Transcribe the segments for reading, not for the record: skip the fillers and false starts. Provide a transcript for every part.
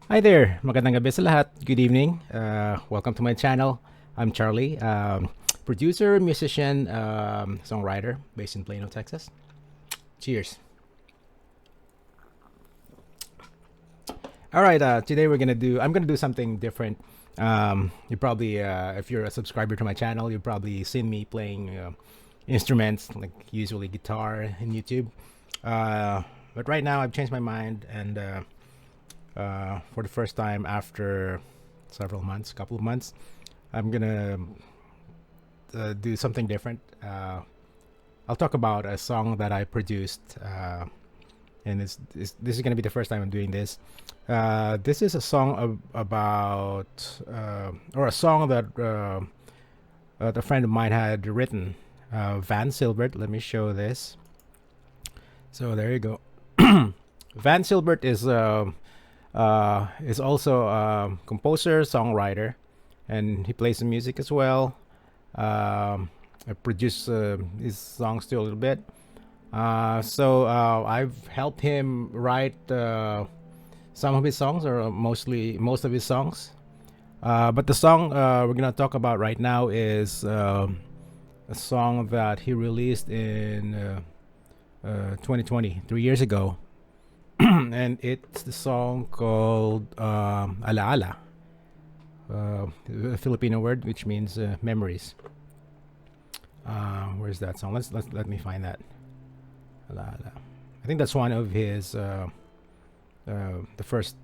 Hi there, magandang gabi sa lahat. Good evening. Welcome to my channel. I'm Charlie, producer, musician, songwriter based in Plano, Texas. Cheers. All right, today I'm gonna do something different. You probably, if you're a subscriber to my channel, you've probably seen me playing instruments, like usually guitar in YouTube. But right now I've changed my mind and for the first time after several months, couple of months, I'm gonna do something different. I'll talk about a song that I produced, and this is gonna be the first time I'm doing this. This is a song about, or a song that a friend of mine had written, Van Cilbert. Let me show this. So there you go. Van Cilbert is also a composer, songwriter, and he plays the music as well. I produce his songs too a little bit. So I've helped him write some of his songs, or mostly most of his songs. But the song we're gonna talk about right now is a song that he released in 2020, 3 years ago. And it's the song called Alaala, a Filipino word which means memories. Where's that song? Let me find that. Alaala. I think that's one of his the first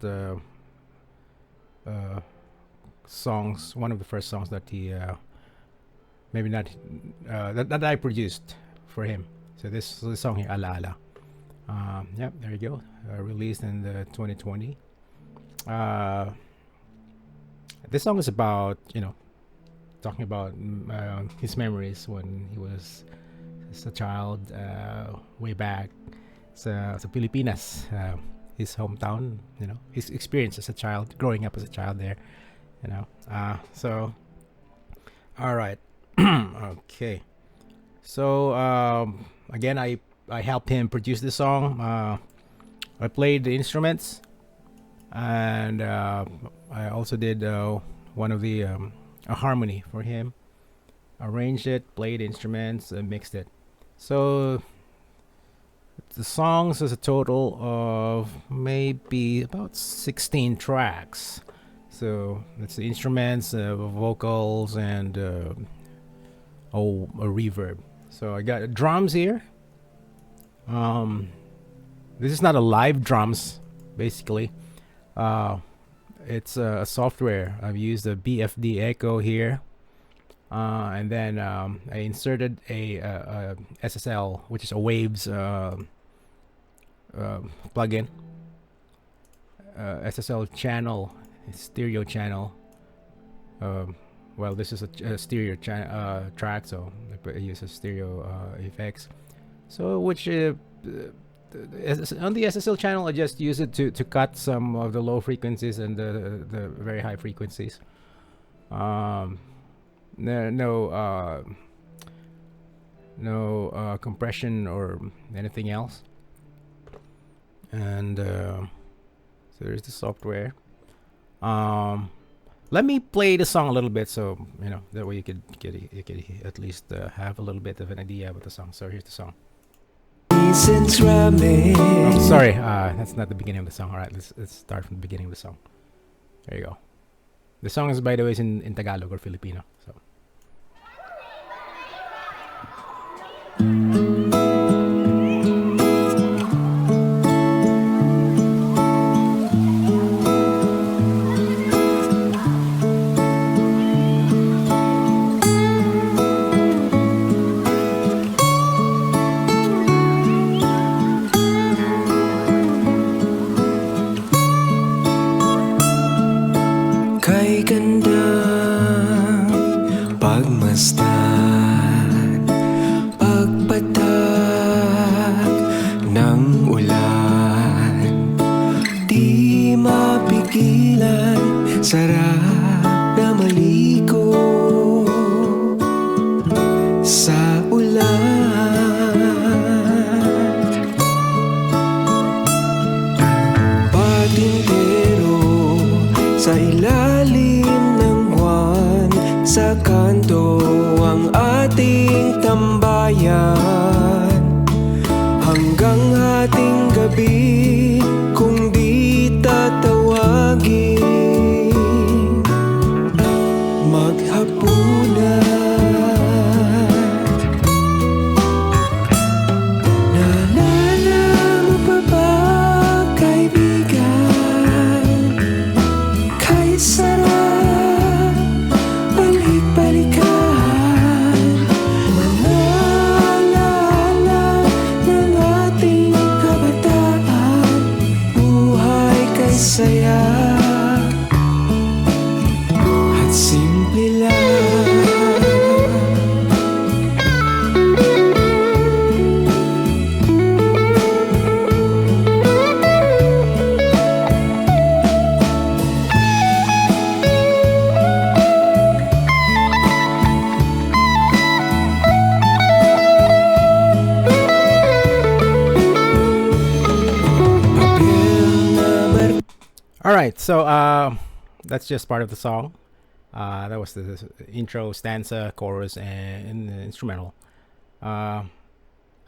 songs. One of the first songs that he maybe not that I produced for him. So this song here, Alaala. Yep, there you go. Released in the 2020. This song is about, talking about his memories when he was as a child, way back sa Pilipinas, his hometown. His experience as a child, growing up as a child there. So, all right, okay. So again, I helped him produce this song. I played the instruments, and I also did one of the a harmony for him. Arranged it, played instruments, and mixed it. So the songs is a total of maybe about 16 tracks. So it's the instruments, vocals, and a reverb. So I got drums here. This is not a live drums, basically. It's a software. I've used a BFD Echo here, and then I inserted a SSL, which is a Waves plugin, SSL channel, stereo channel. Well, this is a stereo track, so I use a stereo effects. So which on the SSL channel, I just use it to cut some of the low frequencies and the very high frequencies. No compression or anything else. And so there's the software. Let me play the song a little bit, so that way you could at least have a little bit of an idea about the song. So here's the song. Oh, sorry, that's not the beginning of the song. All right, let's start from the beginning of the song. There you go. The song is, by the way, is in Tagalog or Filipino. So. Kay gandang pagmasdan, pagpatak ng ulan, di mapigilan, sarap na maliko sa ulan. Patintero sa kanto ang ating tambayan. Hanggang hating gabi kung di tatawagin, maghapunan. Naalala mo pa ba, kaibigan? Kay sarap balik-balikan, manaalala ng ating kabataan. Buhay kay saya at simple lang. All right, so that's just part of the song. That was the intro, stanza, chorus, and the instrumental. I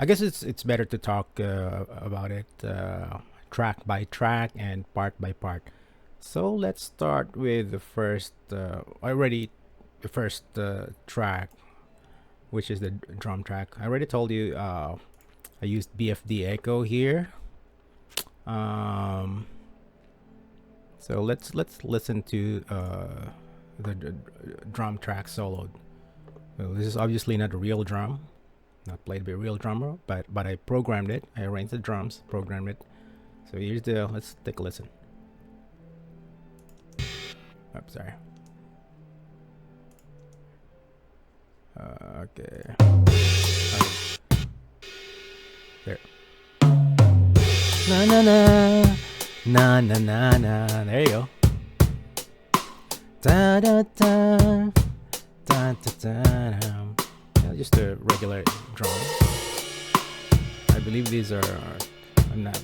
guess it's better to talk about it track by track and part by part. So let's start with the first track, which is the drum track. I already told you I used BFD Echo here. So let's listen to the drum track soloed. Well, this is obviously not a real drum, not played by a real drummer, but I programmed it. I arranged the drums, programmed it. So let's take a listen. Oops, sorry. Okay. There. Na na na. Na na na na. There you go. Da da da. Da da da. Just a regular drum. I believe these are not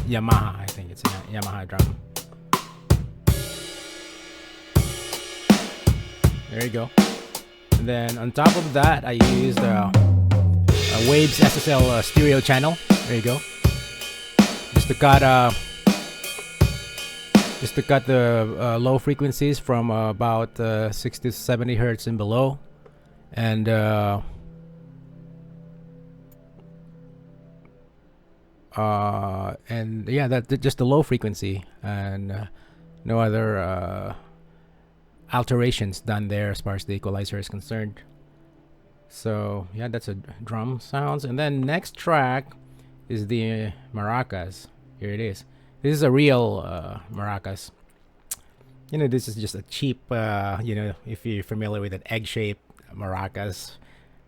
Yamaha. I think it's a Yamaha drum. There you go. And then on top of that, I used a Waves SSL stereo channel. There you go. Just to cut the low frequencies from about 60 to 70 hertz and below, and yeah, that's just the low frequency, and no other alterations done there as far as the equalizer is concerned. So yeah, that's a drum sounds. And then next track is the maracas. Here it is. This is a real maracas. You know, this is just a cheap, if you're familiar with an egg-shaped maracas.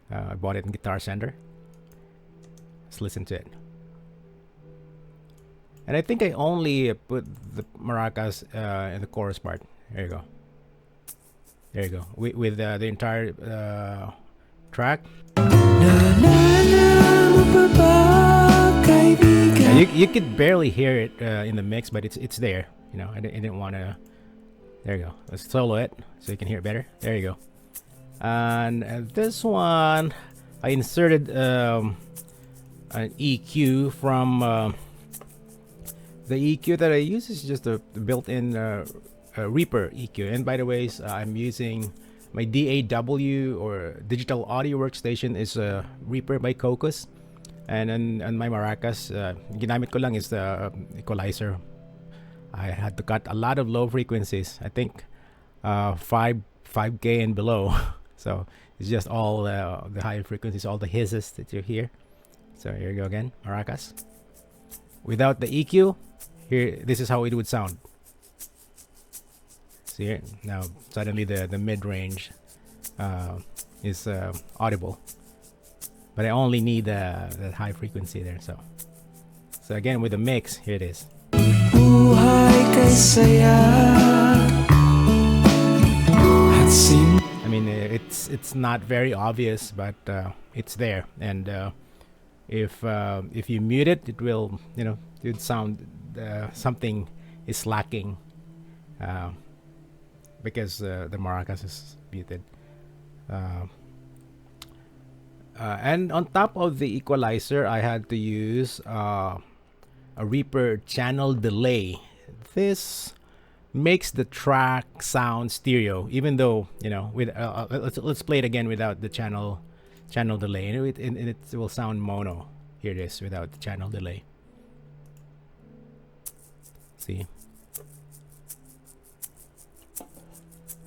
I bought it in Guitar Center. Let's listen to it. And I think I only put the maracas in the chorus part. There you go. There you go. With the entire track. You could barely hear it in the mix, but it's there. You know, I didn't want to. There you go. Let's solo it so you can hear it better. There you go. And this one, I inserted an EQ from the EQ that I use is just a built-in Reaper EQ. And by the way, I'm using my DAW or digital audio workstation is Reaper by Cocos. And on my maracas, ginamit ko lang is the equalizer. I had to cut a lot of low frequencies. I think 5K and below. So it's just all the high frequencies, all the hisses that you hear. So here you go again, maracas. Without the EQ, here this is how it would sound. See here now, suddenly the mid range is audible. But I only need the high frequency there. So again with the mix, here it is. I mean, it's not very obvious, but it's there. And if you mute it, it will, it would sound something is lacking. because the maracas is muted. Uh, and on top of the equalizer, I had to use a Reaper channel delay. This makes the track sound stereo, even though with let's play it again without the channel delay, and it will sound mono. Here it is without the channel delay. See.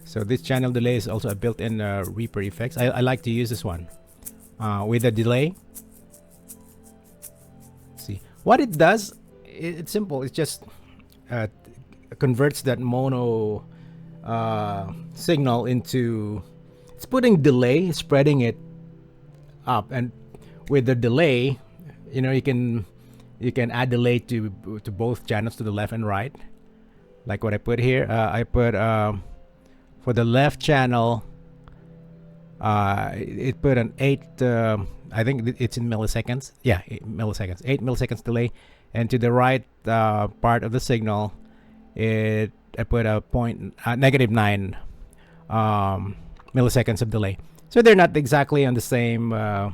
So this channel delay is also a built-in Reaper effects. I like to use this one with a delay. See what it does. It's simple. It's just converts that mono signal into. It's putting delay, spreading it up, and with the delay, you can add delay to both channels, to the left and right, like what I put here. I put for the left channel, it put an 8 I think it's in milliseconds. Yeah, 8 milliseconds. 8 milliseconds delay. And to the right part of the signal, I put a -9 milliseconds of delay. So they're not exactly on the same. They're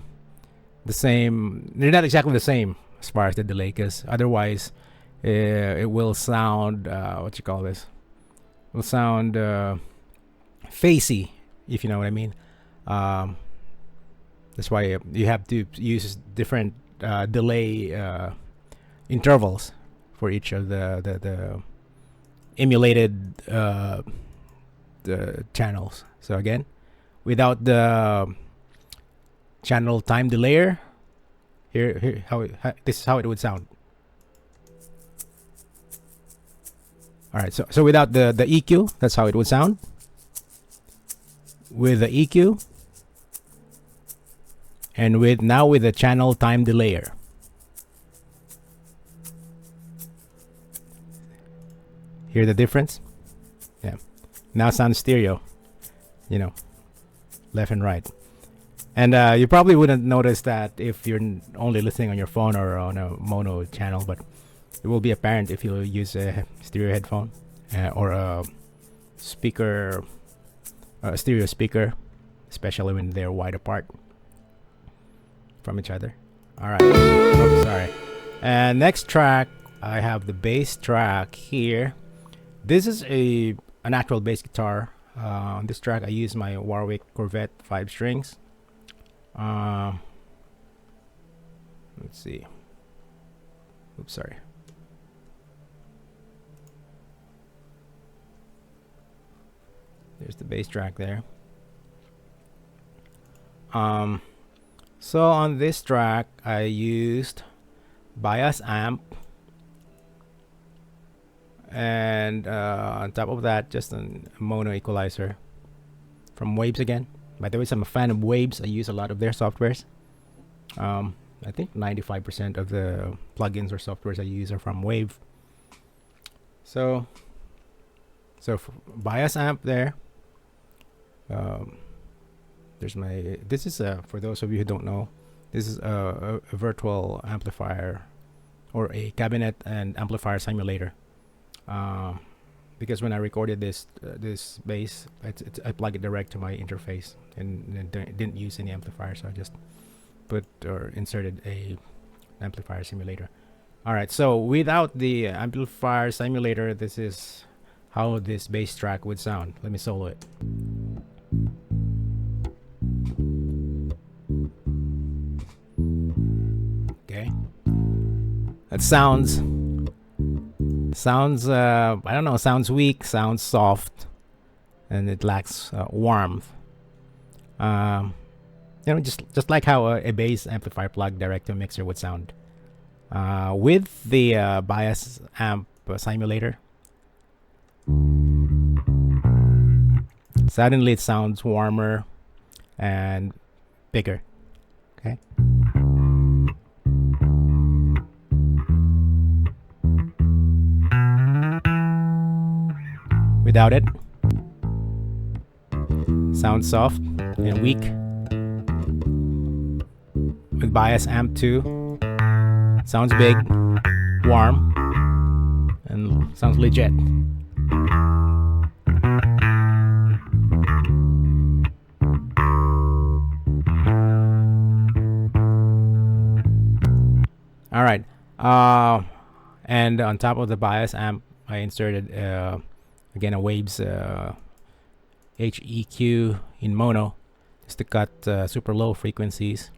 not exactly the same as far as the delay, because otherwise, it will sound what you call this. It will sound facey, if you know what I mean. That's why you have to use different delay intervals for each of the emulated the channels. So again, without the channel time delayer, here this is how it would sound. All right, so without the EQ, that's how it would sound. With the EQ, and with the channel time delayer. Hear the difference? Yeah. Now sounds stereo. Left and right. And you probably wouldn't notice that if you're only listening on your phone or on a mono channel, but it will be apparent if you use a stereo headphone or a speaker, a stereo speaker, especially when they're wide apart from each other. All right. Oh, sorry. And next track, I have the bass track here. This is an actual bass guitar. On this track, I use my Warwick Corvette 5 strings. Let's see. Oops, sorry. There's the bass track there. So on this track, I used bias amp, and on top of that, just a mono equalizer from Waves again. By the way, I'm a fan of Waves. I use a lot of their softwares. I think 95% of the plugins or softwares I use are from Wave. So bias amp there. There's my. This is for those of you who don't know, this is a virtual amplifier or a cabinet and amplifier simulator. Because when I recorded this bass, I plug it direct to my interface and didn't use any amplifier, so I just put or inserted a amplifier simulator. All right, so without the amplifier simulator, this is how this bass track would sound. Let me solo it. Okay, that sounds I don't know, sounds weak, sounds soft, and it lacks warmth. Just like how a bass amplifier plug direct to a mixer would sound. With the bias amp simulator, suddenly it sounds warmer and bigger. Okay. Without it, sounds soft and weak. With bias amp 2, sounds big, warm, and sounds legit. And on top of the bias amp, I inserted again a Waves HEQ in mono, just to cut super low frequencies.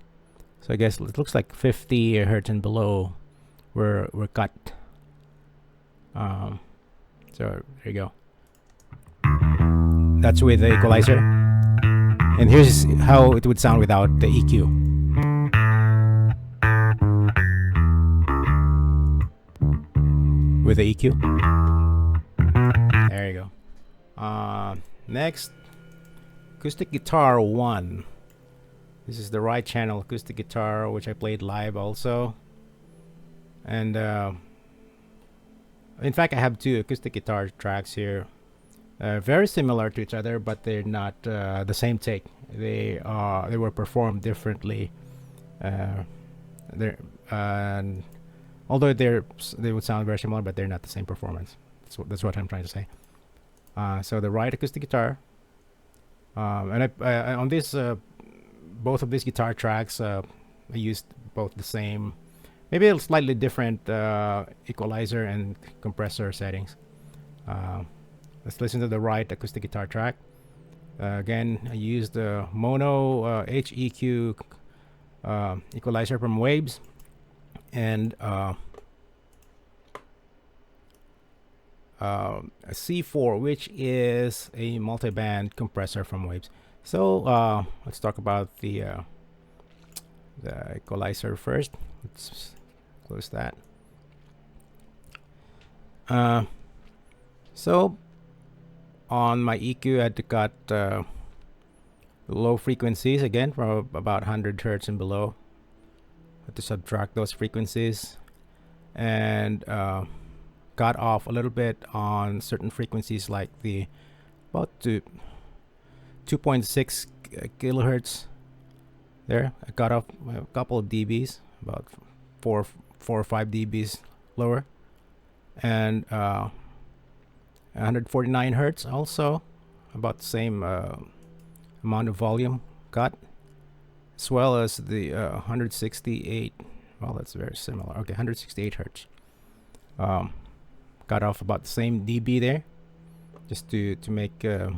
So I guess it looks like 50 hertz and below were cut. So there you go. That's with the equalizer. And here's how it would sound without the EQ. With the EQ. There you go. Next, acoustic guitar 1. This is the right channel acoustic guitar, which I played live also. And in fact, I have 2 acoustic guitar tracks here. Very similar to each other, but they're not the same take. They were performed differently. Although they would sound very similar, but they're not the same performance. That's what I'm trying to say. So the right acoustic guitar, and I on this both of these guitar tracks, I used both the same, maybe a slightly different equalizer and compressor settings. Let's listen to the right acoustic guitar track. Again, I used the mono HEQ equalizer from Waves, and a C4, which is a multi-band compressor from Waves. So let's talk about the equalizer first. Let's close that. So on my EQ, I had to cut low frequencies again from about 100 hertz and below. I had to subtract those frequencies and got off a little bit on certain frequencies, like the about 2.6 kilohertz. There, I got off a couple of dBs, about 4 or 5 dBs lower, and 149 hertz also, about the same amount of volume cut, as well as the 168. Well, that's very similar. Okay, 168 hertz. Got off about the same dB there, just to make the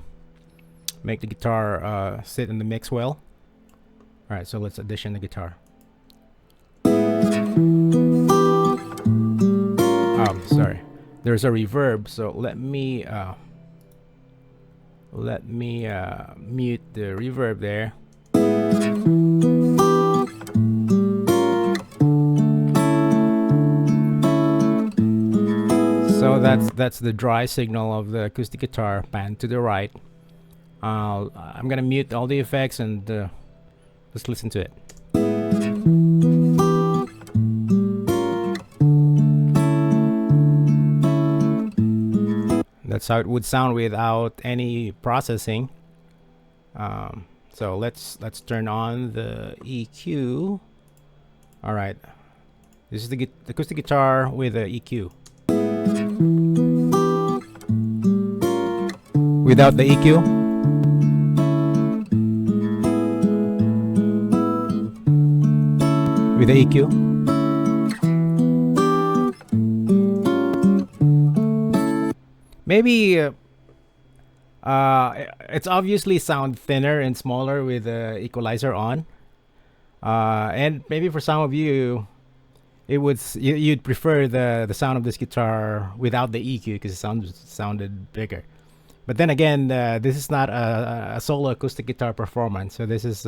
guitar sit in the mix well. All right, so let's addition the guitar. Sorry, there's a reverb, so let me mute the reverb there. So that's the dry signal of the acoustic guitar pan to the right. I'm gonna mute all the effects and just listen to it. That's how it would sound without any processing. So let's turn on the EQ. All right, this is the acoustic guitar with the EQ. Without the EQ. With the EQ. Maybe it's obviously sound thinner and smaller with the equalizer on, and maybe for some of you, it would you'd prefer the sound of this guitar without the EQ because it sounded bigger. But then again, this is not a solo acoustic guitar performance, so this is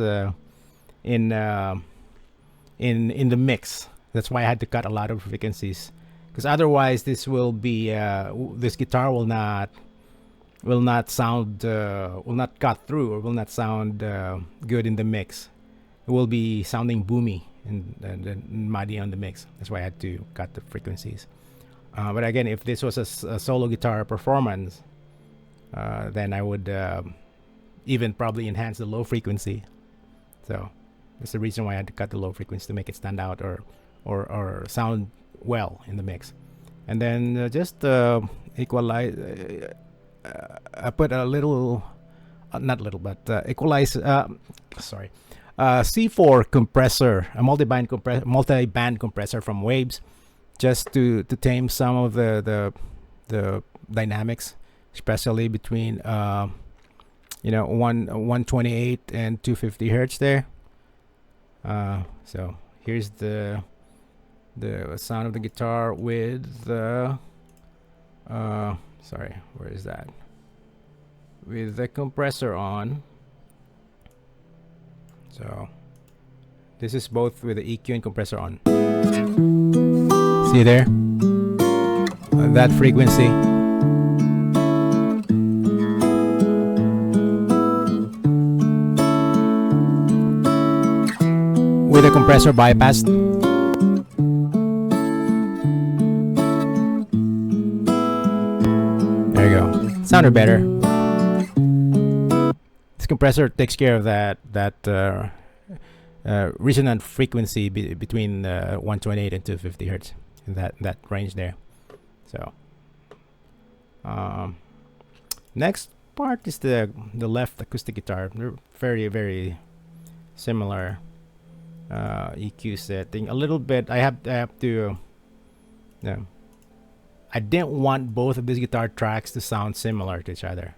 in the mix. That's why I had to cut a lot of frequencies, because otherwise this will be this guitar will not sound will not cut through, or will not sound good in the mix. It will be sounding boomy and muddy on the mix. That's why I had to cut the frequencies. But again, if this was a solo guitar performance, then I would even probably enhance the low frequency. So that's the reason why I had to cut the low frequency, to make it stand out or sound well in the mix. And then just equalize. I put a little, not little, but equalize. C4 compressor, a multi-band compressor from Waves, just to tame some of the dynamics, especially between 128 and 250 hertz there. So here's the sound of the guitar with the sorry, where is that? With the compressor on. So this is both with the EQ and compressor on. See there? That frequency. With the compressor bypassed. There you go. Sounded better. This compressor takes care of that resonant frequency between 128 and 250 hertz in that range there. So next part is the left acoustic guitar. They're very, very similar EQ setting. A little bit. I have to. I didn't want both of these guitar tracks to sound similar to each other.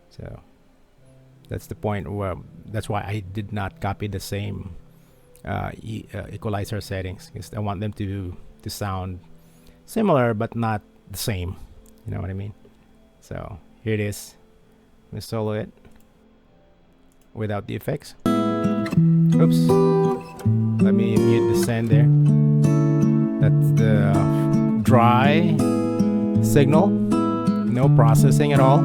So that's the point where that's why I did not copy the same equalizer settings, because I want them to sound similar but not the same. You know what I mean? So here it is. Let me solo it without the effects. Oops. Let me mute the send there. That's the dry signal. No processing at all.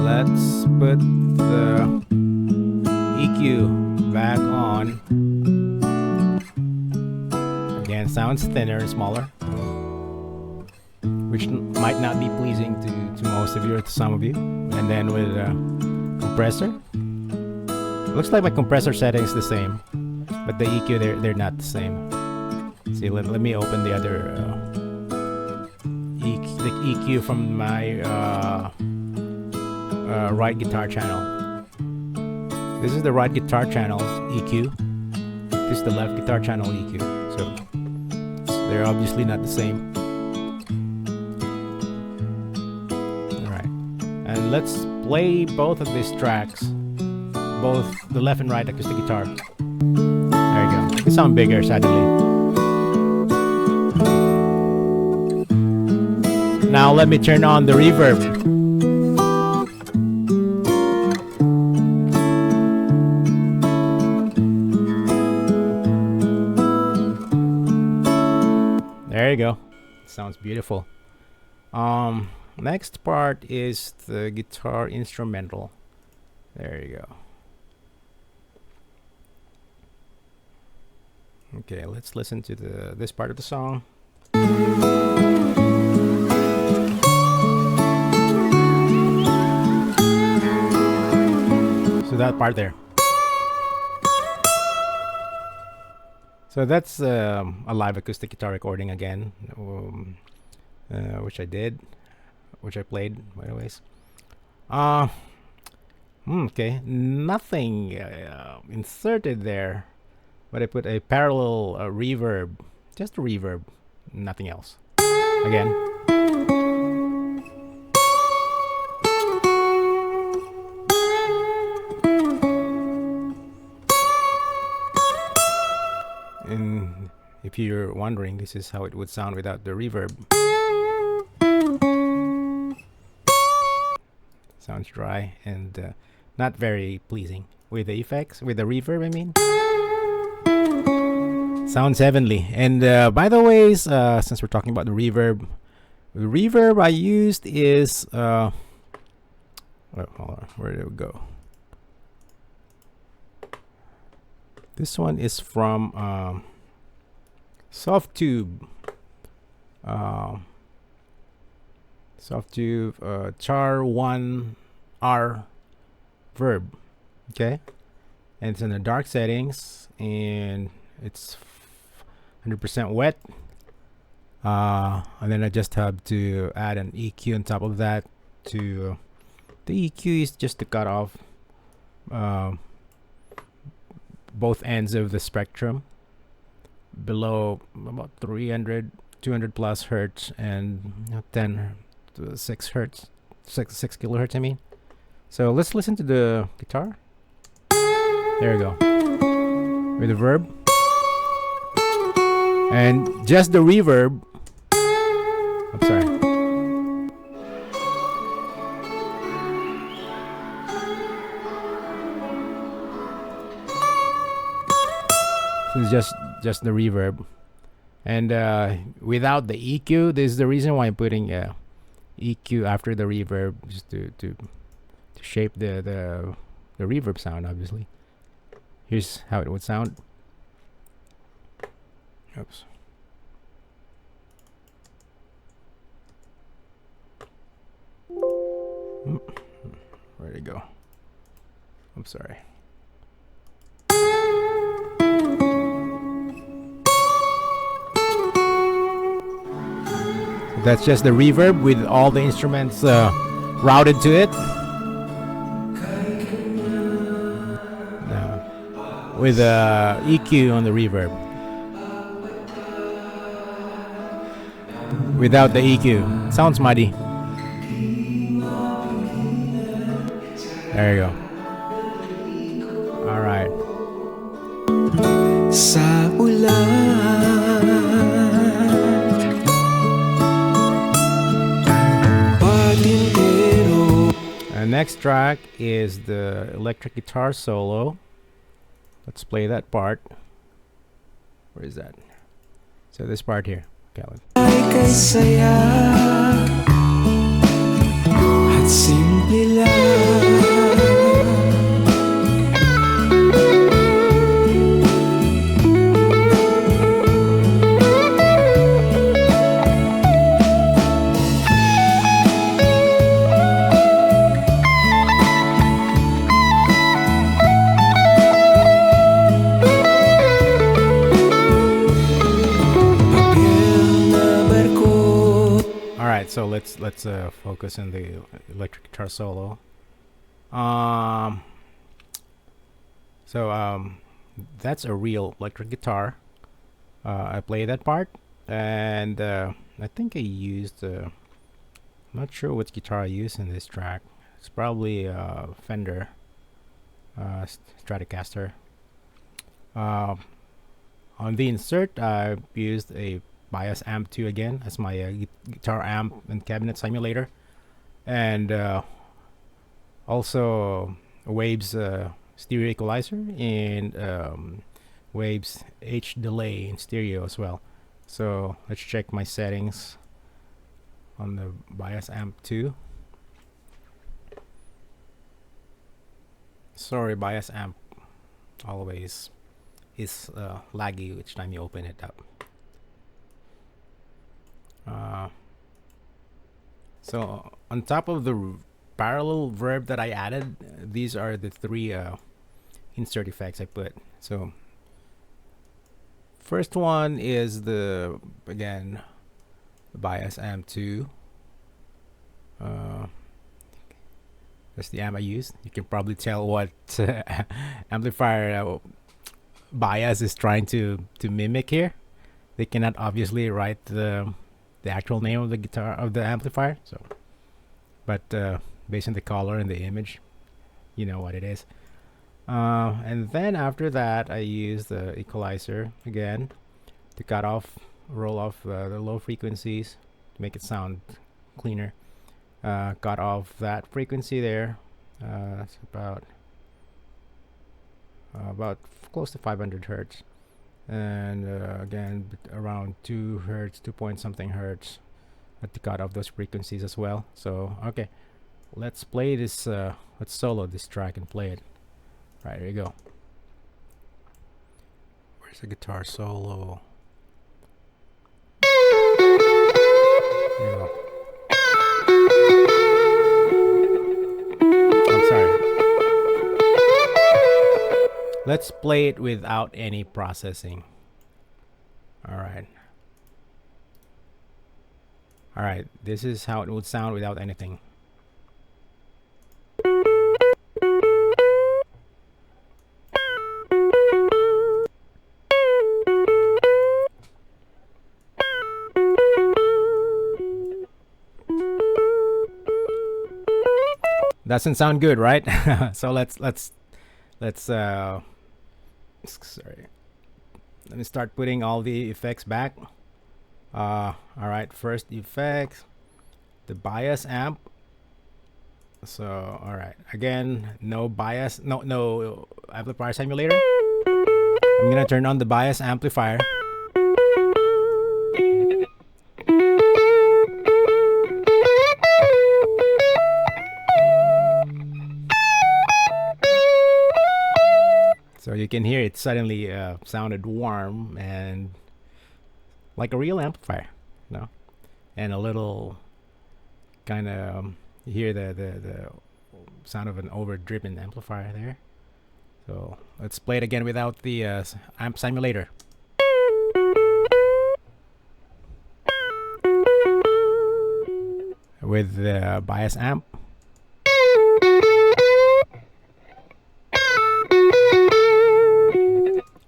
Let's put the EQ back on. Again, sounds thinner, smaller, which might not be pleasing to most of you or to some of you. And then with compressor, looks like my compressor setting is the same, but the EQ they're not the same. See, let me open the other EQ from my right guitar channel. This is the right guitar channel EQ. This is the left guitar channel EQ. So they're obviously not the same. Alright. And let's play both of these tracks. Both the left and right acoustic guitar. There you go. They sound bigger, sadly. Now let me turn on the reverb. There you go. Sounds beautiful. Next part is the guitar instrumental. There you go. Okay, let's listen to this part of the song. So that part there. So that's a live acoustic guitar recording again, which I played, by the ways. Okay, nothing inserted there, but I put a parallel reverb, just a reverb, nothing else. Again. And if you're wondering, this is how it would sound without the reverb. Sounds dry and not very pleasing. With the effects, with the reverb, I mean. Sounds heavenly. And by the way, since we're talking about the reverb I used is oh, hold on, where did it go? This one is from Softtube. Softtube Char 1R verb. Okay, and it's in the dark settings, and it's 100% wet. And then I just have to add an EQ on top of that. To the EQ is just to cut off both ends of the spectrum, below about 300, 200 plus hertz, and 10 to 6 hertz, 6 kilohertz. I mean. So let's listen to the guitar. There we go. With the reverb. And just the reverb. I'm sorry. So it's just the reverb. And without the EQ, this is the reason why I'm putting EQ after the reverb, just to shape the reverb sound, obviously. Here's how it would sound. Oops. Where'd it go? I'm sorry. That's just the reverb with all the instruments routed to it. With EQ on the reverb. Without the EQ. Sounds muddy. There you go. Alright. Sa ulan, patintero. And next track is the electric guitar solo. Let's play that part. Where is that? So this part here, Caleb. Ay kay saya at simple lang. So let's focus on the electric guitar solo. That's a real electric guitar. I play that part, and I think I used. I'm not sure which guitar I used in this track. It's probably Fender Stratocaster. On the insert, I used a Bias Amp 2 again as my guitar amp and cabinet simulator, and also Waves stereo equalizer and Waves H delay in stereo as well. So let's check my settings on the Bias Amp 2. Sorry, Bias Amp always is laggy each time you open it up. So on top of the parallel verb that I added, these are the three insert effects I put. So first one is the Bias Amp 2. That's the amp I used. You can probably tell what amplifier Bias is trying to mimic here. They cannot obviously write the actual name of the guitar of the amplifier, so but based on the color and the image, you know what it is. And then after that, I use the equalizer again to roll off the low frequencies to make it sound cleaner. Cut off that frequency there. It's about close to 500 hertz. And again, around 2 hertz, 2 point something hertz, to cut off those frequencies as well. So okay, let's play this. Let's solo this track and play it. Right, here you go. Where's the guitar solo? There you go. I'm sorry. Let's play it without any processing. Alright. Alright, this is how it would sound without anything. Doesn't sound good, right? So let's sorry. Let me start putting all the effects back. All right, first effects, the bias amp. So all right, again, no bias, no amplifier simulator. I'm gonna turn on the bias amplifier. So you can hear it suddenly sounded warm and like a real amplifier, no? And a little kind of you hear the sound of an overdriven amplifier there. So let's play it again without the amp simulator. With the bias amp.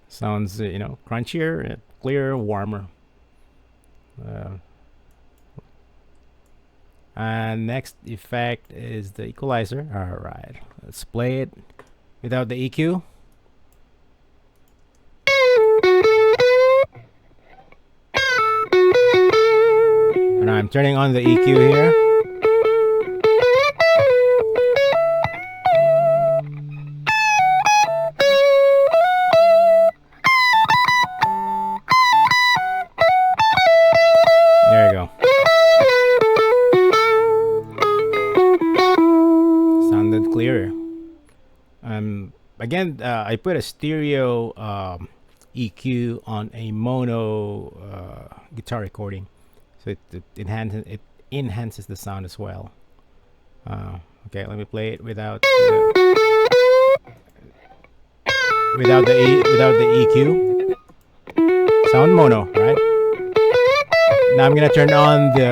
Sounds, crunchier, clearer, warmer. And next effect is the equalizer. All right, let's play it without the EQ. And I'm turning on the EQ here. There you go. Sounded clearer. Again, I put a stereo EQ on a mono guitar recording, so it enhances the sound as well. Okay, let me play it without the EQ. Sound mono, right? Now I'm gonna turn on the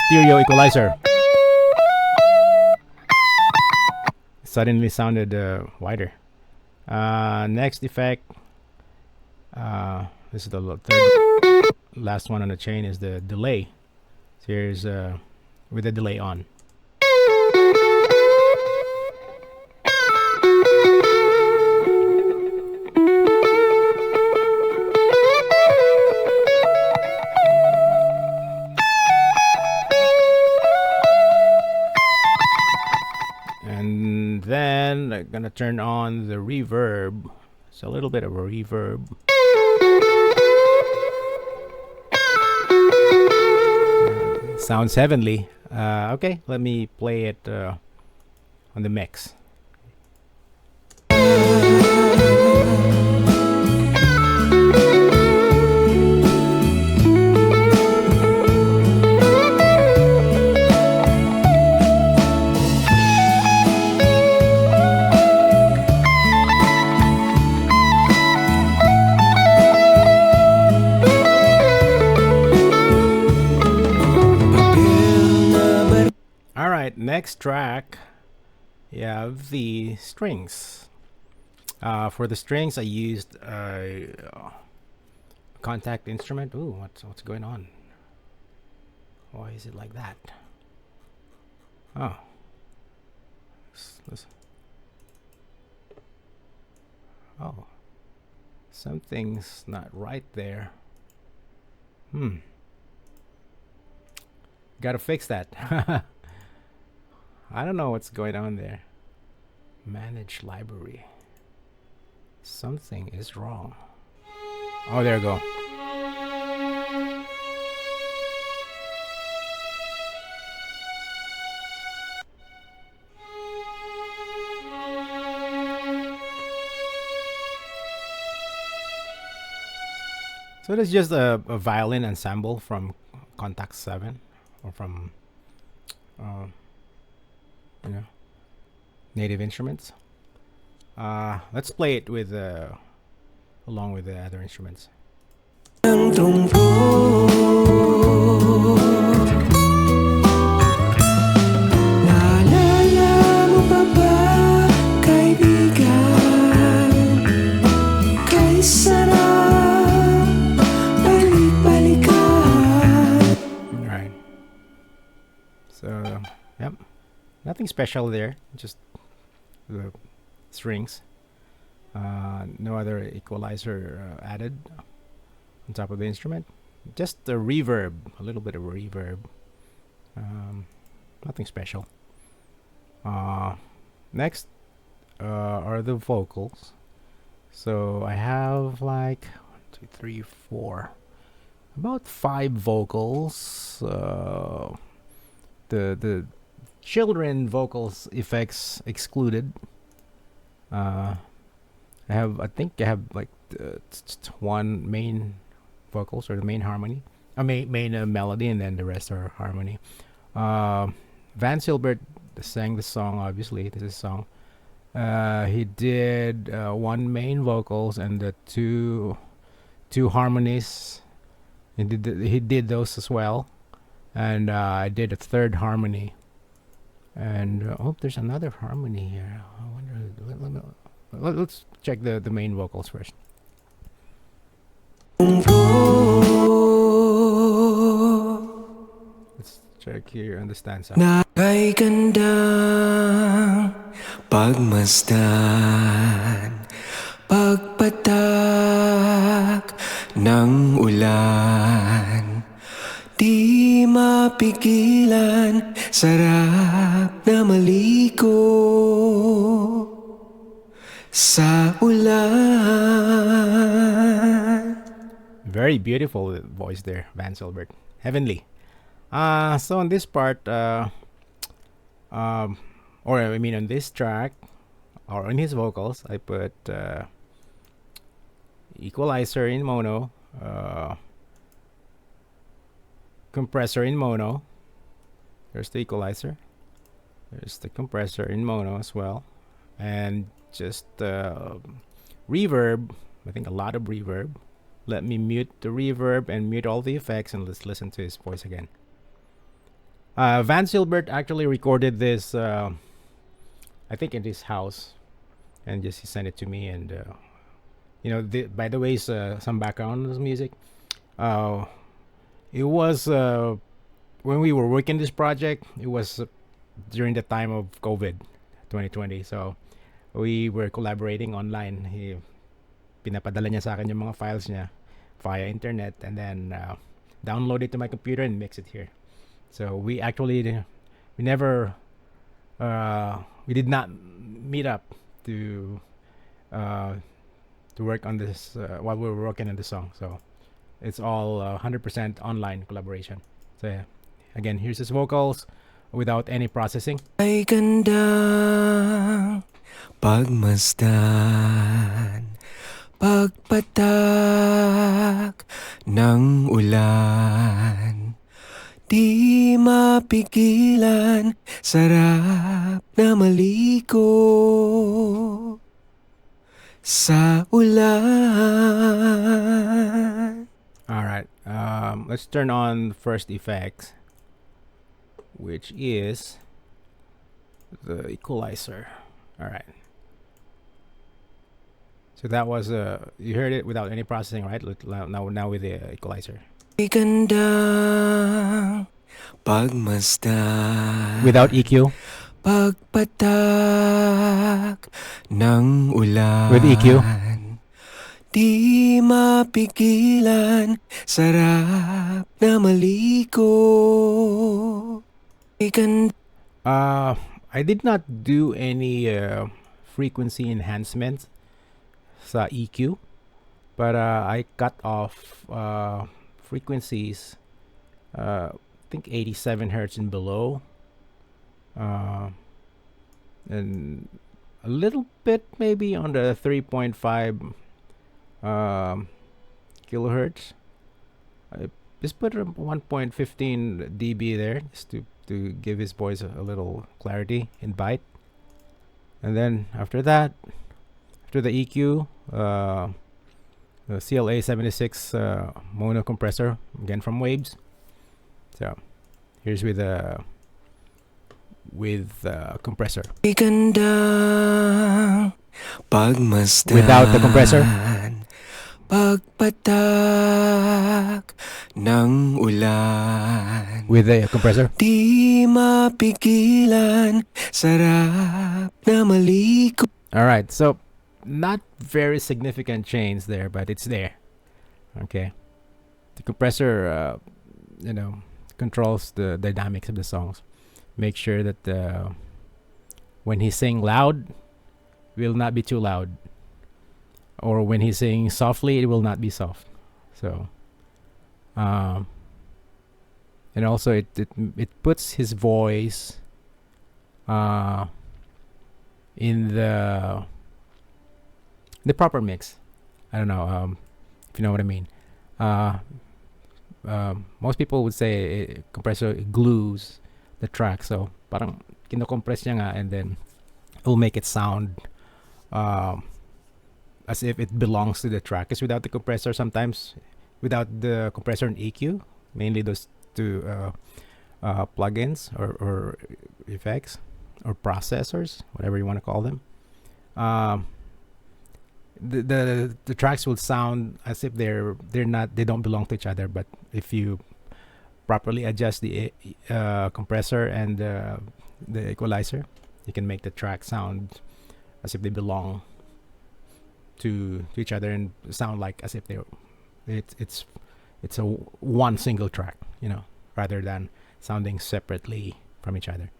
stereo equalizer. Suddenly sounded wider. Next effect. This is the third last one on the chain is the delay. So here's with the delay on. And then I'm gonna turn on the reverb. It's a little bit of a reverb. Sounds heavenly. Okay, let me play it on the mix. Next track, you have the strings. For the strings, I used a contact instrument. Ooh, what's going on? Why is it like that? Oh, oh, something's not right there. Gotta fix that. I don't know what's going on there. Manage library. Something is wrong. Oh, there we go. So that's just a violin ensemble from Contact 7 or from Native Instruments. Let's play it with along with the other instruments. nothing special there. Just the strings. No other equalizer added on top of the instrument. Just the reverb, a little bit of reverb. Nothing special. Next are the vocals. So I have like 1, 2, 3, 4, about 5 vocals. The children vocals effects excluded. I think I have like one main vocals or the main harmony, main melody, and then the rest are harmony. Van Cilbert sang the song. Obviously, this is a song. He did one main vocals and the two harmonies. He did those as well, and I did a third harmony. And there's another harmony here. I wonder. Let's check the main vocals first. Let's check here on the stanza. Kay gandang pagmasdan, pagpatak ng ulan, di mapigilan, sarap na maligo sa ulan. Very beautiful voice there, Van Cilbert. Heavenly. So on this part, or I mean on this track, or on his vocals, I put equalizer in mono, compressor in mono. There's the equalizer. There's the compressor in mono as well, and just reverb. I think a lot of reverb. Let me mute the reverb and mute all the effects, and let's listen to his voice again. Van Cilbert actually recorded this, I think, in his house, and just he sent it to me. And by the way, some background on this music. It was when we were working this project. It was during the time of COVID, 2020. So we were collaborating online. Pinapadala niya sa akin yung mga files niya via internet, and then download it to my computer and mix it here. So we did not meet up to work on this while we were working on the song. So it's all 100% online collaboration. So yeah, again, here's his vocals without any processing. Ay gandang pagmasdan, pagpatak ng ulan, di mapigilan, sarap na maligo sa ulan. All right, let's turn on the first effect, which is the equalizer. All right. So that was you heard it without any processing, right? Now with the equalizer. Gandang pagmasdan, Without EQ. Pagpatak ng ulan, With EQ. di mapigilan, sarap na maligo. I did not do any frequency enhancement sa EQ, but I cut off frequencies, I think 87 hertz and below, and a little bit maybe on the 3.5 kilohertz. I just put 1.15 dB there just to give his voice a little clarity in bite. And then after that, after the EQ, the CLA 76 mono compressor, again from Waves. So here's with compressor. Gandang pagmasdan, Without the compressor. pagpatak ng ulan. With the compressor. Di mapigilan, sarap na maligo. All right, so not very significant change there, but it's there. Okay, the compressor, controls the dynamics of the songs. Make sure that when he's saying loud, will not be too loud, or when he's saying softly, it will not be soft. So, and also it puts his voice in the proper mix. I don't know if you know what I mean. Most people would say compressor glues the track, so parang kinocompress niya nga, and then it will make it sound as if it belongs to the track. Because without the compressor, sometimes without the compressor and EQ, mainly those two plugins or effects or processors, whatever you want to call them, the tracks will sound as if they don't belong to each other. But if you properly adjust the compressor and the equalizer, you can make the track sound as if they belong to each other and sound like as if it's a one single track, rather than sounding separately from each other.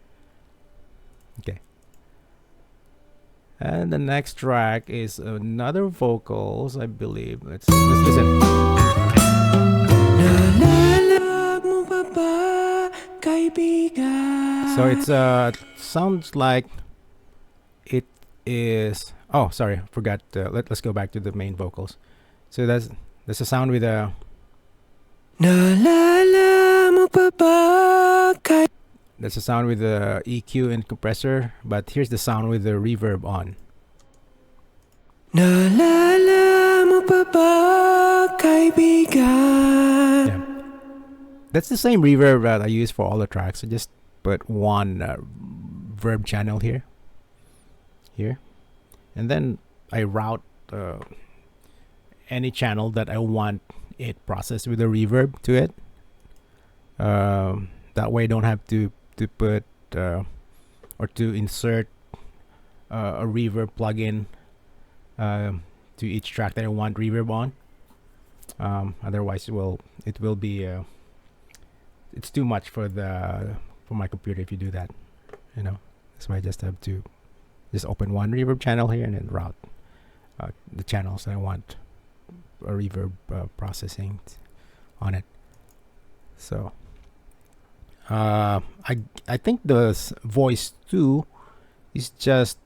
Okay. And the next track is another vocals, I believe. Let's listen. So it's sounds like it is. Oh, sorry, forgot. Let's go back to the main vocals. So that's a sound with a. That's a sound with the EQ and compressor, but here's the sound with the reverb on. Yeah. That's the same reverb that I use for all the tracks. I just put one verb channel here, and then I route any channel that I want it processed with a reverb to it. That way I don't have to put or to insert a reverb plugin to each track that I want reverb on. Otherwise it will be it's too much for my computer if you do that. That's why I just have to just open one reverb channel here and then route the channels that I want a reverb processing on it. So I think the voice 2 is just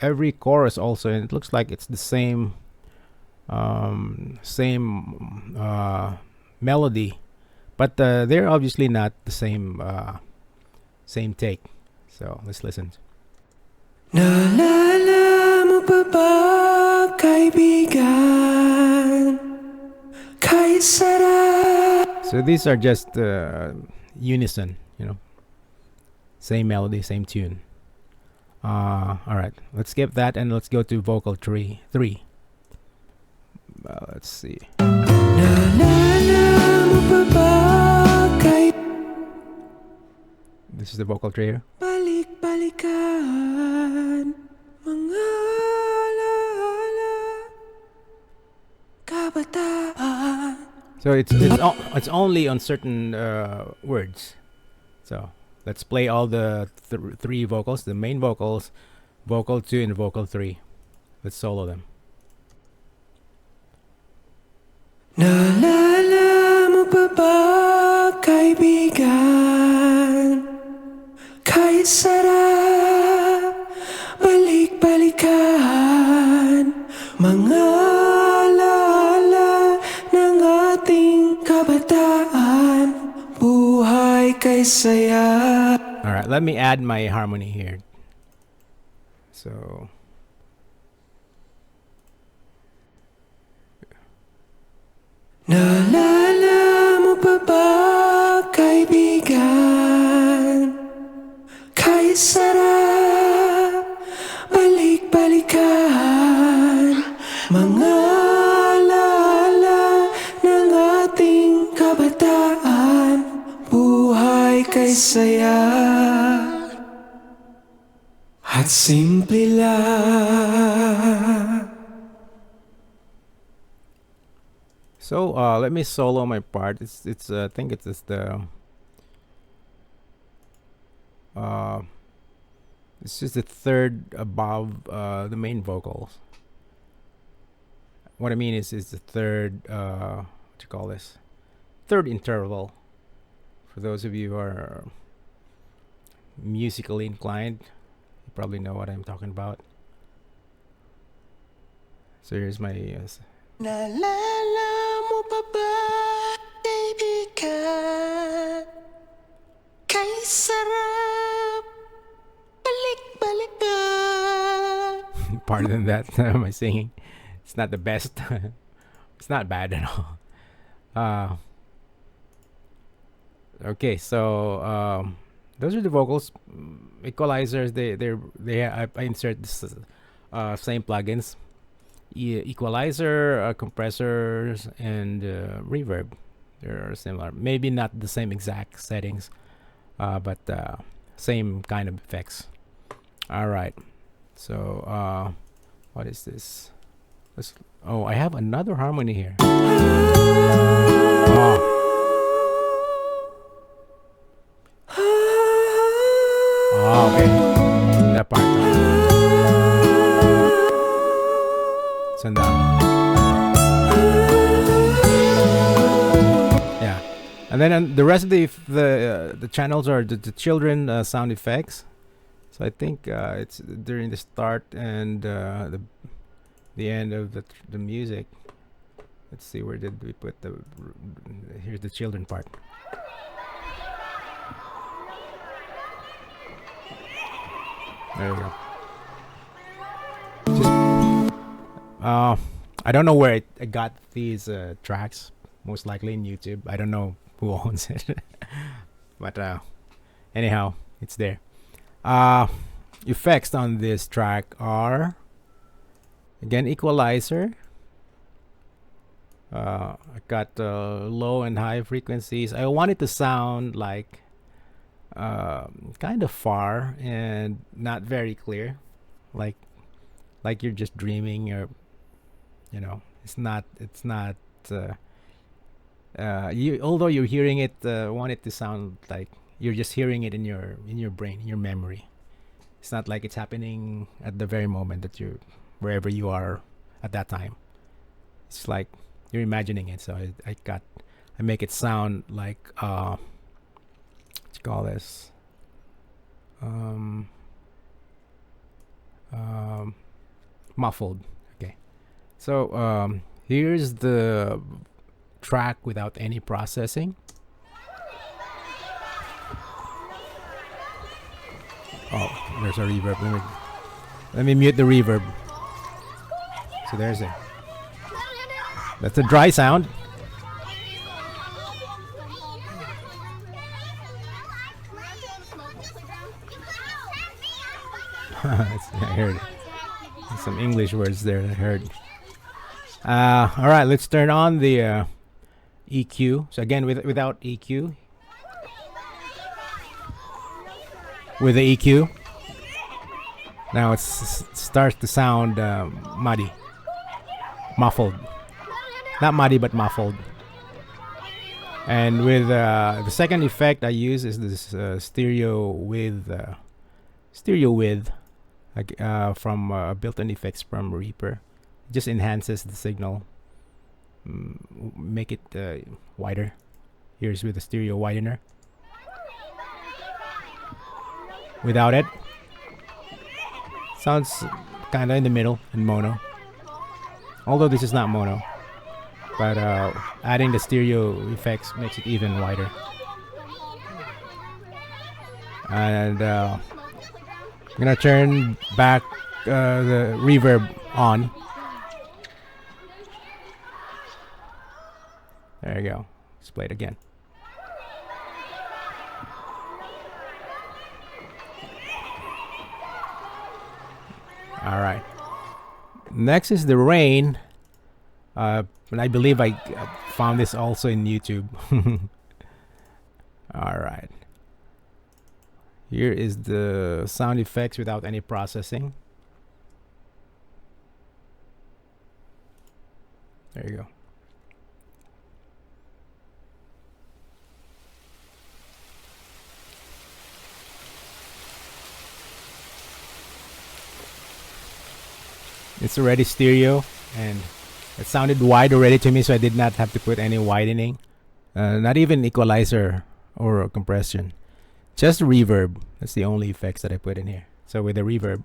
every chorus also, and it looks like it's the same melody, but they're obviously not the same take. So let's listen. Naalala mo pa ba, kaibigan? Kay sarap. So these are just unison, same melody, same tune. All right, let's skip that and let's go to vocal 3. Let's see. This is the vocal 3 here. Balik-balikan, mga alaala, kabataan. So it's only on certain words. So let's play all the three vocals, the main vocals, vocal 2 and vocal 3. Let's solo them. Naalala mo pa ba, kaibigan? Kay sarap, balik-balikan, mga alaala ng ating kabataan, buhay kay saya. All right, let me add my harmony here. So Naalala mo pa ba, kaibigan? Kay sarap, balik-balikan, mga kay saya at simple lang. So let me solo my part. It's I think it's uh it's just the third above the main vocals. What I mean is the third what you call this? Third interval. For those of you who are musically inclined, you probably know what I'm talking about. So here's my Naalala mo pa ba, kaibigan? Kay sarap balik-balikan. pardon that my singing. It's not the best. It's not bad at all. Okay, so those are the vocals. Equalizers. I insert this same plugins. Equalizer, compressors, and reverb. They're similar. Maybe not the same exact settings, but same kind of effects. All right. So what is this? I have another harmony here. Oh. Oh, okay. That part. Send down. Yeah, and then the rest of the channels are the children sound effects. So I think it's during the start and the end of the music. Let's see, where did we put here's the children part. There you go. Just I don't know where I got these tracks. Most likely in YouTube. I don't know who owns it, but anyhow, it's there. Effects on this track are again equalizer. I got low and high frequencies. I want it to sound like kind of far and not very clear, like you're just dreaming, or it's not you, although you're hearing it, want it to sound like you're just hearing it in your brain, in your memory. It's not like it's happening at the very moment that you're wherever you are at that time. It's like you're imagining it. So I make it sound like what you call this, muffled. Okay, so here's the track without any processing. Oh, there's a reverb. Let me mute the reverb. So there's it. That's a dry sound. I heard it. There's some English words there that I heard. All right, let's turn on the EQ. So again, without EQ. With the EQ, now it starts to sound muddy, muffled. Not muddy, but muffled. And with the second effect I use is this stereo width from built-in effects from Reaper. It just enhances the signal, make it wider. Here's with the stereo widener. Without it, sounds kind of in the middle in mono, although this is not mono, but adding the stereo effects makes it even wider. And I'm gonna turn back the reverb on. There you go. Let's play it again. All right. Next is the rain. And I believe I found this also in YouTube. All right. Here is the sound effects without any processing. There you go. It's already stereo, and it sounded wide already to me, so I did not have to put any widening. Not even equalizer or compression. Just reverb. That's the only effects that I put in here. So with the reverb.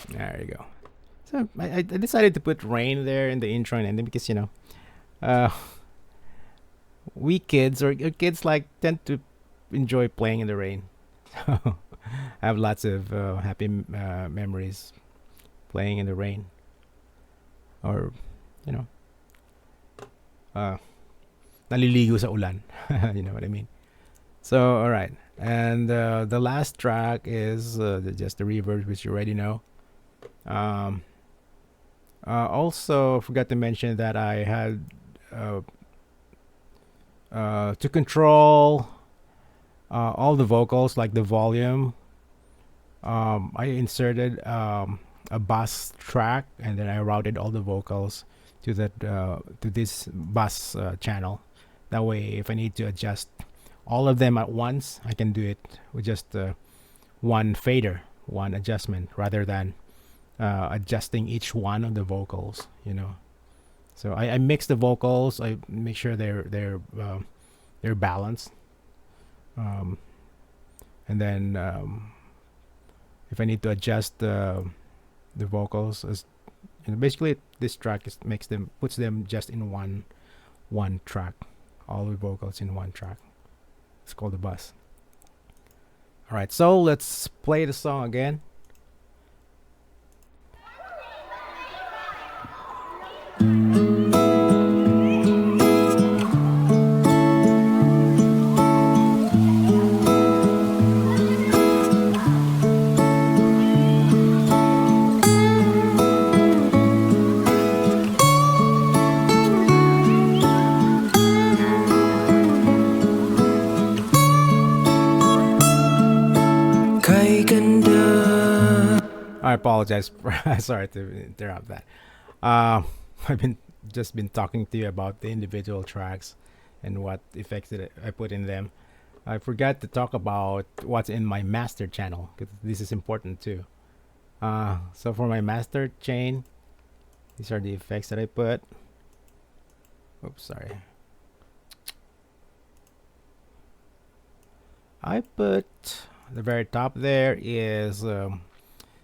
There you go. So I decided to put rain there in the intro and ending because, we kids or kids like tend to enjoy playing in the rain. I have lots of happy memories playing in the rain, or you know, naliligo sa ulan. You know what I mean. So all right, and the last track is just the reverb, which you already know. Also, forgot to mention that I had to control all the vocals, like the volume. I inserted a bass track, and then I routed all the vocals to that to this bass channel. That way, if I need to adjust all of them at once, I can do it with just one fader, one adjustment, rather than adjusting each one of the vocals. So I mix the vocals. I make sure they're balanced. And then if I need to adjust the vocals, basically this track puts them just in one track, all the vocals in one track. It's called the bus. All right, so let's play the song again. I apologize. Sorry to interrupt that. I've been talking to you about the individual tracks and what effects that I put in them. I forgot to talk about what's in my master channel, because this is important too. So for my master chain, these are the effects that I put. Oops, sorry. I put the very top there is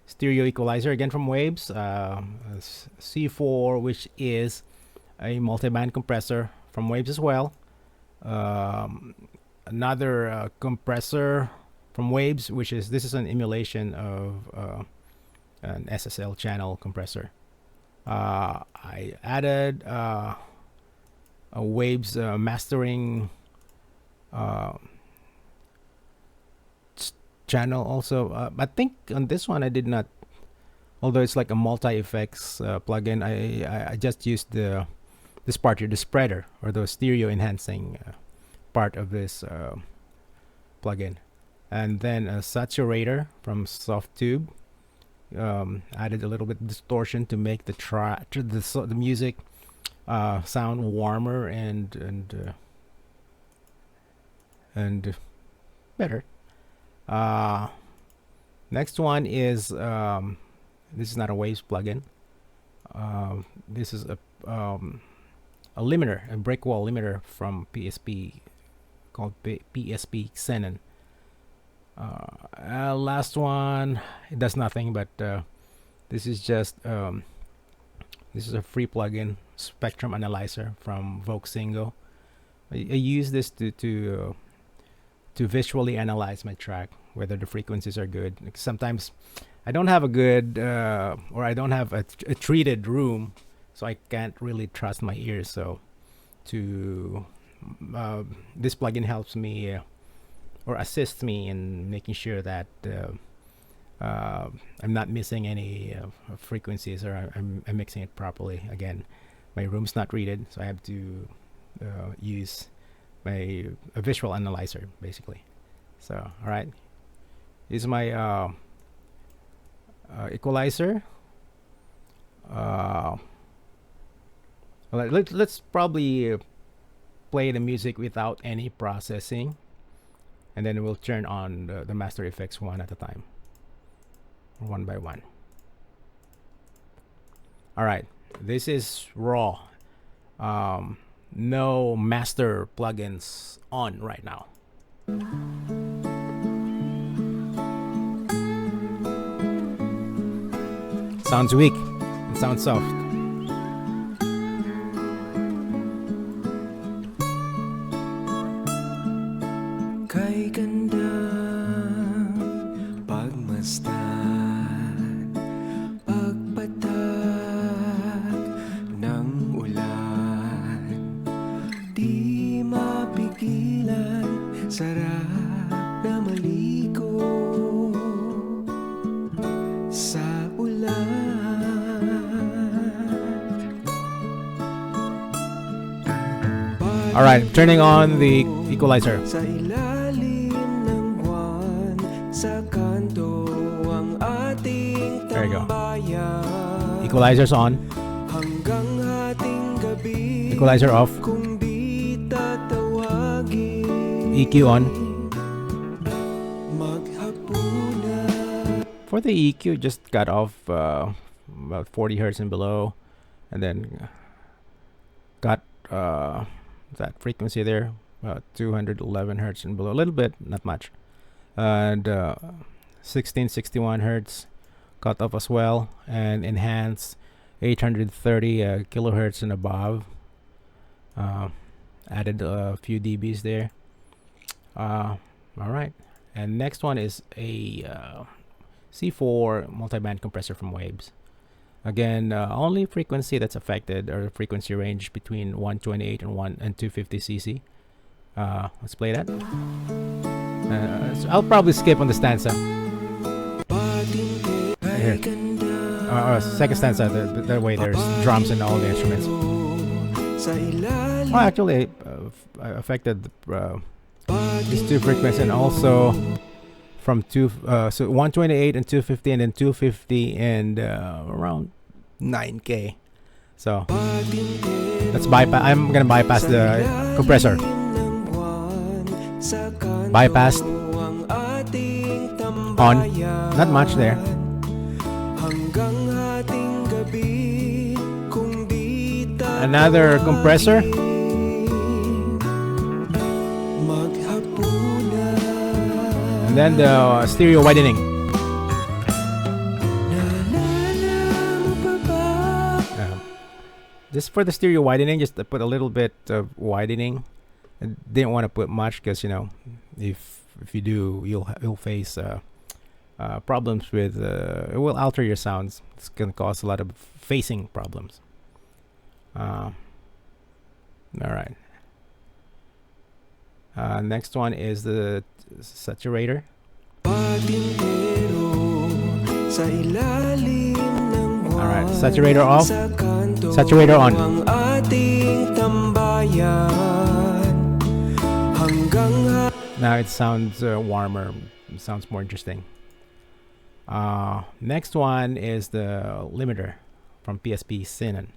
stereo equalizer, again from Waves, C4, which is a multi-band compressor from Waves as well. Another compressor from Waves, this is an emulation of an SSL channel compressor. I added a Waves mastering channel also. I think on this one I did not, although it's like a multi-effects plugin. I just used this part here, the spreader, or the stereo enhancing part of this plugin, and then a saturator from Softtube. Added a little bit of distortion to make the music sound warmer and better. Next one is this is not a Waves plugin. This is a limiter, a break wall limiter from PSP called PSP Xenon. Last one, it does nothing, but this is just this is a free plugin, Spectrum Analyzer from Voxingo. I use this to visually analyze my track, whether the frequencies are good. Sometimes I don't have a good or I don't have a treated room, so I can't really trust my ears. So this plugin helps me or assists me in making sure that I'm not missing any frequencies, or I'm mixing it properly. Again, my room's not readed, so I have to use a visual analyzer basically. So, all right, this is my equalizer. Uh, let's probably play the music without any processing, and then we'll turn on the master effects one at a time, one by one. All right, this is raw. No master plugins on right now. Sounds weak. It sounds soft. Kay gandang pagmasdan, pagpatak ng ulan, di mapigilan, sarap na maligo sa ulan. All right, turning on the equalizer. Sa ilalim ng buwan, sa kanto ang ating There you go. tambayan. Equalizer's on. Hanggang hating gabi, Equalizer off. kung di tatawagin, EQ on. maghapunan. For the EQ, just got off about 40 hertz and below, and then got that frequency there, 211 hertz and below, a little bit, not much, and 1661 hertz cut off as well, and enhanced 830 kilohertz and above. Added a few dBs there. All right, and next one is a C4 multiband compressor from Waves. Again, only frequency that's affected, or frequency range between 128 and 250 cc. Let's play that. So I'll probably skip on the stanza. Here. Second stanza, the way there's drums and all the instruments. Oh, actually, affected these two frequencies, and also from so 128 and 250, and then 250 and around 9K. So let's bypass. I'm gonna bypass the compressor. Bypassed. On. Not much there. Another compressor. And then the stereo widening. Just for the stereo widening, just to put a little bit of widening. I didn't want to put much because, you know, if you do, you'll face problems with it will alter your sounds. It's gonna cause a lot of phasing problems. All right. Next one is the saturator. All right, saturator off, saturator on. Now it sounds warmer. It sounds more interesting. Next one is the limiter from PSP Senen.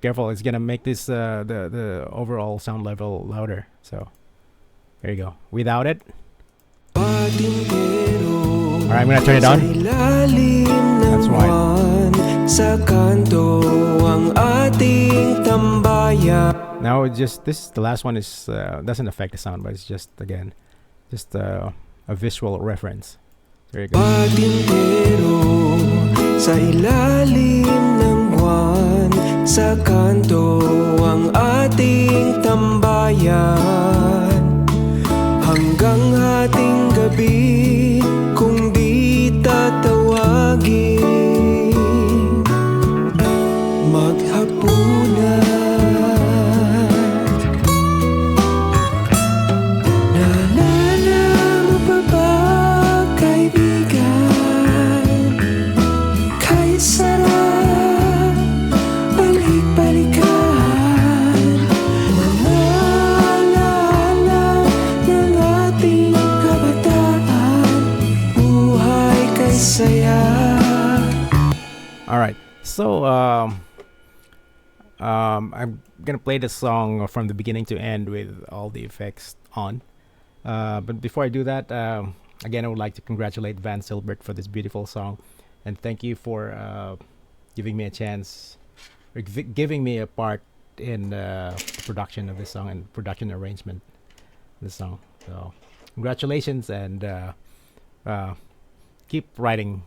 Careful, it's gonna make this the overall sound level louder. So there you go. Without it. Alright, I'm gonna turn it on. That's why. Now just this, the last one is doesn't affect the sound, but it's just, again, just a visual reference. There you go. Sa ilalim ng buwan, sa kanto ang ating tambayan. Hanggang hating gabi, kung di tatawagin, maghapunan. Naalala mo pa ba, kaibigan? So I'm gonna play the song from the beginning to end with all the effects on. But before I do that, again, I would like to congratulate Van Cilbert for this beautiful song, and thank you for giving me a chance, or giving me a part in the production of this song and production arrangement of this song. So, congratulations, and keep writing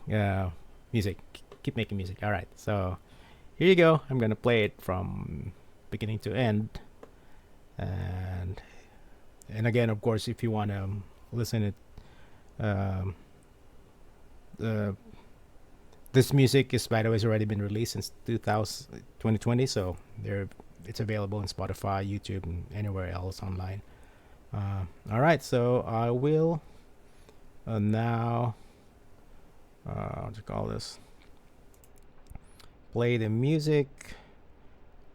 music, keep making music. All right, so here you go. I'm gonna play it from beginning to end, and again, of course, if you want to listen it, uh, this music is, by the way, has already been released since 2020, so it's available on Spotify, YouTube, and anywhere else online. All right, so I will now what do you call this? Play the music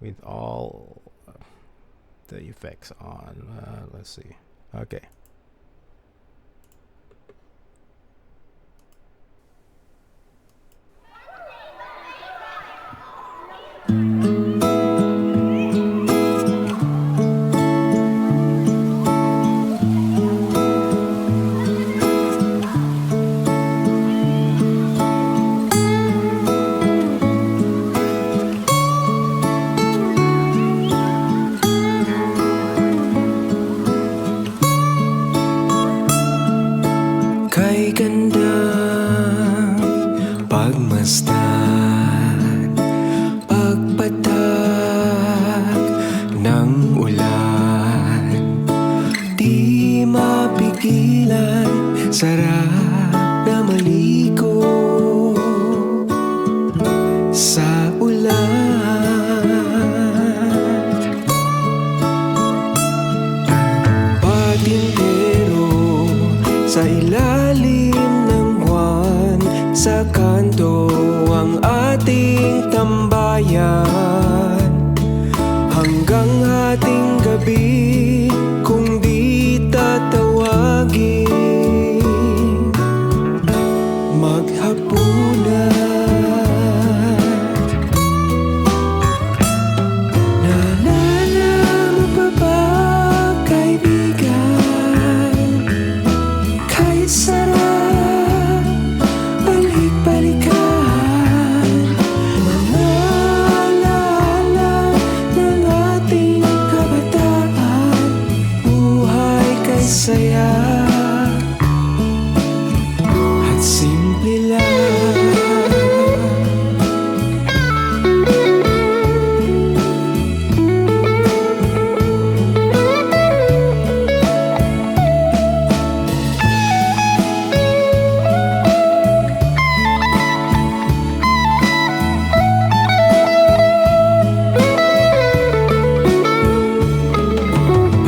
with all the effects on. Let's see. Okay. Kay gandang pagmasdan, pagpatak ng ulan, di mapigilan, sarap na maligo sa ulan. Patintero sa ilalim ng buwan, sa kanto ang ating tambayan, hanggang hating gabi kung di tatawagin, maghapunan. Naalala mo pa ba, kaibigan, kay sarap balik-balikan, mga alaala ng ating kabataan, buhay kay saya at simple lang.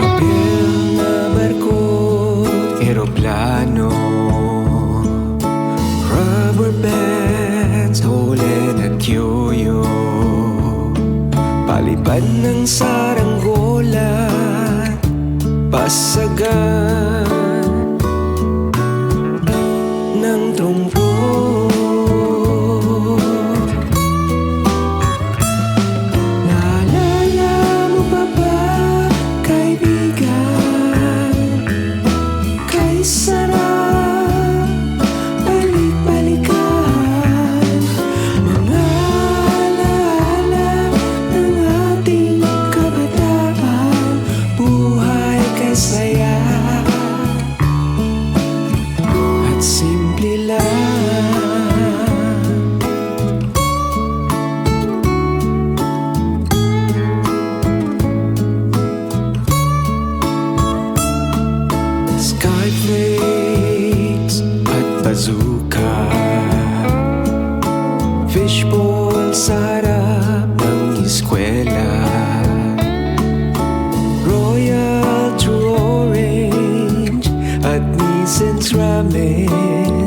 Papel na barko't eroplano, rubber bands, holen at yoyo, palipad ng saranggola, pasagan ng trompo. Naalala mo pa ba, kaibigan, kay sarap balik-balikan, mga alaala ng ating kabataan, buhay kay saya at simple lang. Skyflakes at bazooka, fishbowl sa harap ng eskwela, royal true orange at Nissan's ramen,